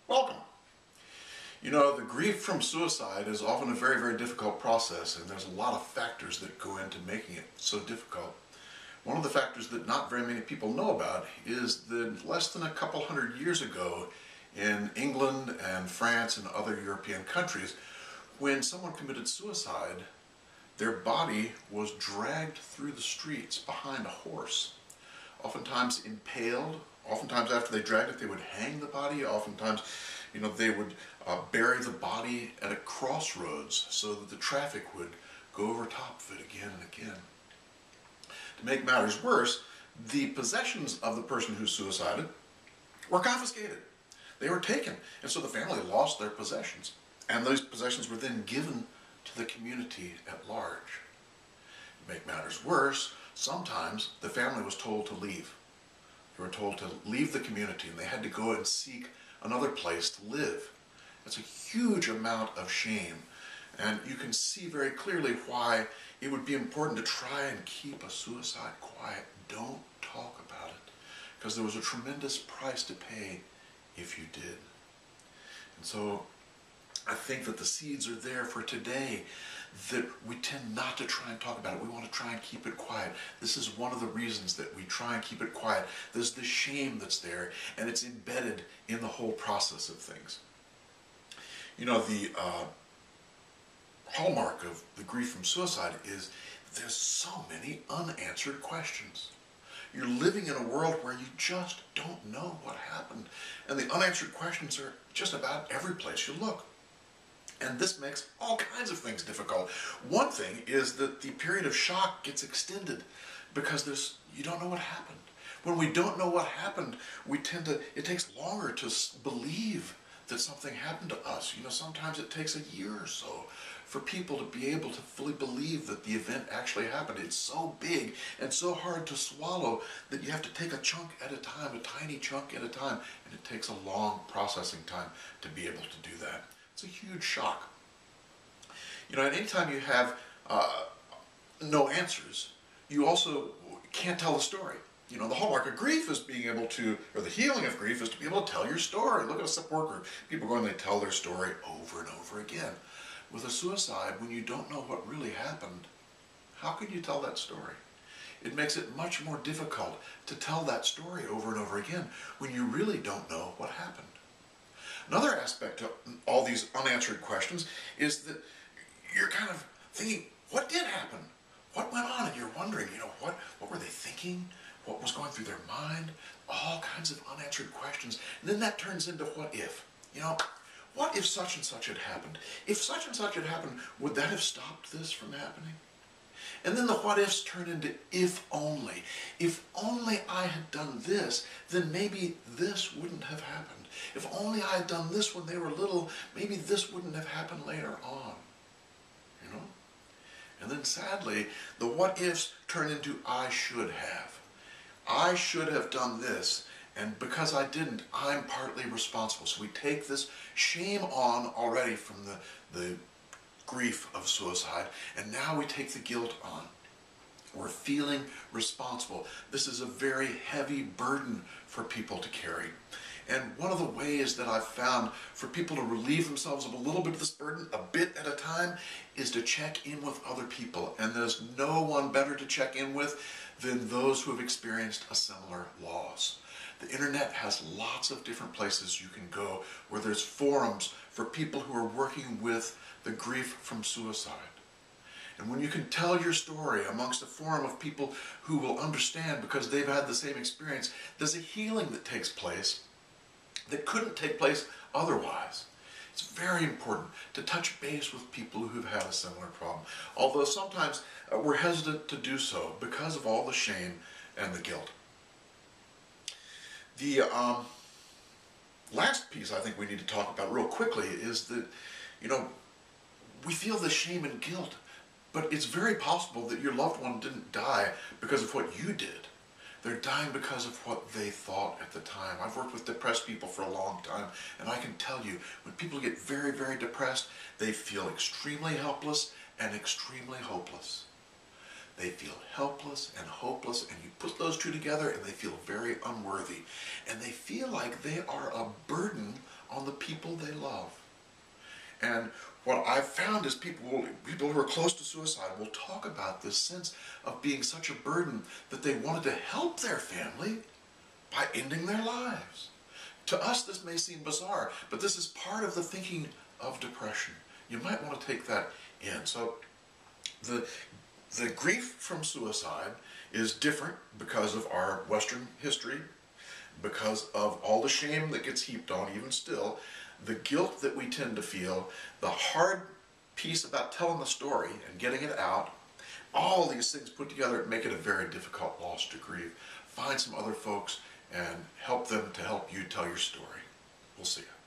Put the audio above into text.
Welcome. You know, the grief from suicide is often a very, very difficult process, and there's a lot of factors that go into making it so difficult. One of the factors that not very many people know about is that less than a couple hundred years ago in England and France and other European countries, when someone committed suicide, their body was dragged through the streets behind a horse, oftentimes impaled. Oftentimes after they dragged it, they would hang the body. Oftentimes, they would bury the body at a crossroads so that the traffic would go over top of it again and again. To make matters worse, the possessions of the person who suicided were confiscated. They were taken, and so the family lost their possessions. And those possessions were then given to the community at large. To make matters worse, sometimes the family was told to leave. They were told to leave the community, and they had to go and seek another place to live. That's a huge amount of shame, and you can see very clearly why it would be important to try and keep a suicide quiet. Don't talk about it, because there was a tremendous price to pay if you did. And so I think that the seeds are there for today, that we tend not to try and talk about it. We want to try and keep it quiet. This is one of the reasons that we try and keep it quiet. There's the shame that's there, and it's embedded in the whole process of things. You know, the hallmark of the grief from suicide is there's so many unanswered questions. You're living in a world where you just don't know what happened, and the unanswered questions are just about every place you look. And this makes all kinds of things difficult. One thing is that the period of shock gets extended because you don't know what happened. When we don't know what happened, it takes longer to believe that something happened to us. Sometimes it takes a year or so for people to be able to fully believe that the event actually happened. It's so big and so hard to swallow that you have to take a chunk at a time, a tiny chunk at a time, and it takes a long processing time to be able to do that. It's a huge shock. And anytime you have no answers, you also can't tell the story. The hallmark of grief is being able to, or the healing of grief is to be able to tell your story. Look at a support group. People go and they tell their story over and over again. With a suicide, when you don't know what really happened, how can you tell that story? It makes it much more difficult to tell that story over and over again when you really don't know what happened. Another aspect to all these unanswered questions is that you're kind of thinking, what did happen? What went on? And you're wondering, what were they thinking? What was going through their mind? All kinds of unanswered questions. And then that turns into what if? What if such and such had happened? If such and such had happened, would that have stopped this from happening? And then the what ifs turn into if only. If only I had done this, then maybe this wouldn't have happened. If only I had done this when they were little, maybe this wouldn't have happened later on. And then sadly, the what ifs turn into I should have. I should have done this, and because I didn't, I'm partly responsible. So we take this shame on already from the grief of suicide, and now we take the guilt on. We're feeling responsible. This is a very heavy burden for people to carry. And one of the ways that I've found for people to relieve themselves of a little bit of this burden, a bit at a time, is to check in with other people. And there's no one better to check in with than those who have experienced a similar loss. The internet has lots of different places you can go where there's forums for people who are working with the grief from suicide. And when you can tell your story amongst a forum of people who will understand because they've had the same experience, there's a healing that takes place that couldn't take place otherwise. It's very important to touch base with people who've had a similar problem, although sometimes we're hesitant to do so because of all the shame and the guilt. The last piece I think we need to talk about real quickly is that, we feel the shame and guilt, but it's very possible that your loved one didn't die because of what you did. They're dying because of what they thought at the time. I've worked with depressed people for a long time, and I can tell you, when people get very, very depressed, they feel extremely helpless and extremely hopeless. They feel helpless and hopeless, and you put those two together and they feel very unworthy. And they feel like they are a burden on the people they love. And what I've found is people who are close to suicide will talk about this sense of being such a burden that they wanted to help their family by ending their lives. To us, this may seem bizarre, but this is part of the thinking of depression. You might want to take that in. So the grief from suicide is different because of our Western history, because of all the shame that gets heaped on, even still, the guilt that we tend to feel, the hard piece about telling the story and getting it out, all these things put together make it a very difficult loss to grieve. Find some other folks and help them to help you tell your story. We'll see you.